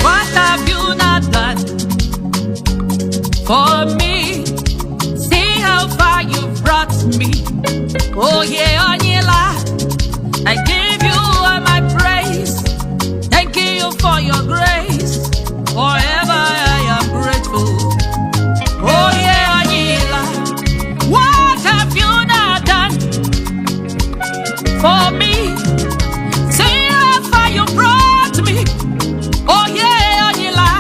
What have you not done for me? See how far you've brought me. Oh yeah, Onila, I give you all my praise. Thank you for your grace. Forever I am grateful. Oh yeah, Onila, what have you not done for me? See how far you brought me. Oh yeah, Onila,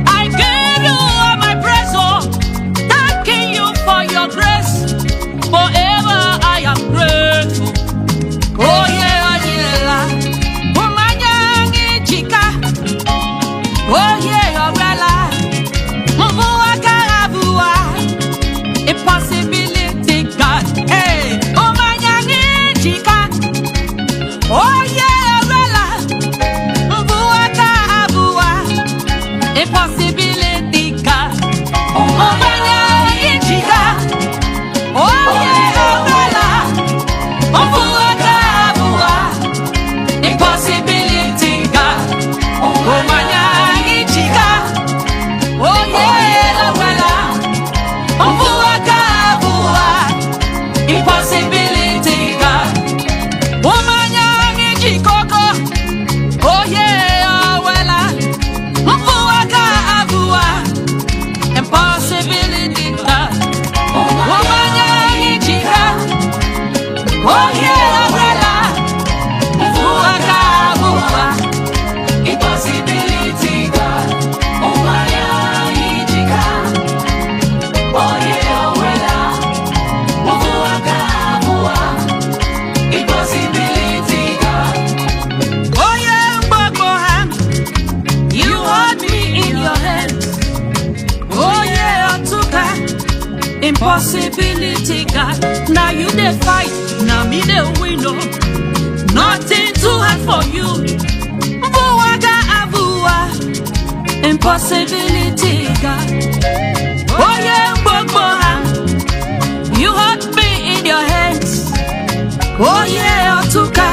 I give you all my praise. Oh, thanking you for your grace. Forever I am grateful. Oh yeah, Onila, umanyang ichika. Oh yeah, Orela, mvua karavua, impossibility God. Hey, umanyang ichika. Oh yeah, Orela, mvua karavua, impossibility God. Umanyang ichika. Oh yeah, Orela, mvua karavua, impossibility God. Umanyang ichika. Oh yeah, Orela, mvua karavua, impossibility God. Umanyang ichikoko. Oh yeah, Orela, mvua karavua, impossibility God. Umanyang ichika. Oh yeah, Orela, mvua karavua, impossibility God. Umanyang ichika. Oh yeah, Orela, mvua karavua, impossibility God. Oh yeah, Boboham, you hold me in your hands. Oh yeah, Otuka, impossibility God. Now you dey fight, now me dey win. Oh, nothing too hard for you. Mvua karavua, impossibility God. Oh yeah, Boboham, you hold me in your hands. Oh yeah, Otuka,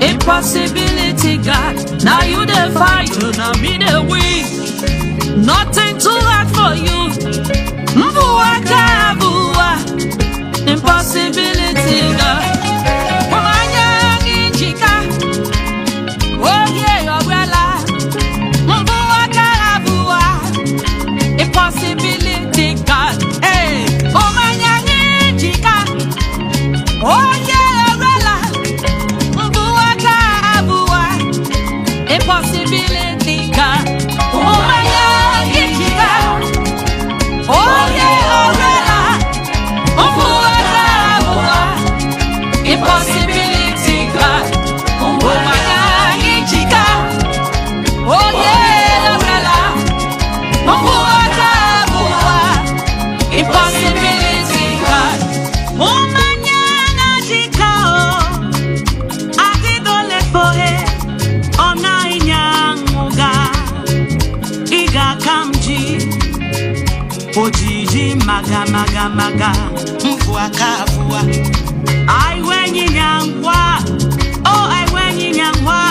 impossibility God. Now you dey fight, now me dey win. Nothing too hard for you. Mvua karavua, impossibility God. Umanyang ichika. Oh yeah, Orela, mvua karavua, impossibility God. Hey, umanyang ichika. Oh yeah, Orela, mvua karavua, impossibility God. Umanyang ichika. Oh yeah, Orela, mvua karavua, impossibility God. Umanyang ichika. Oh yeah, Orela, mvua karavua, impossibility God. Umanyang ichika. Oh, akidole fohe, ona inyanguga, iga kamji. Ojiji maga maga maga, mvua karavua. I when you nyangwa, oh I when you nyangwa.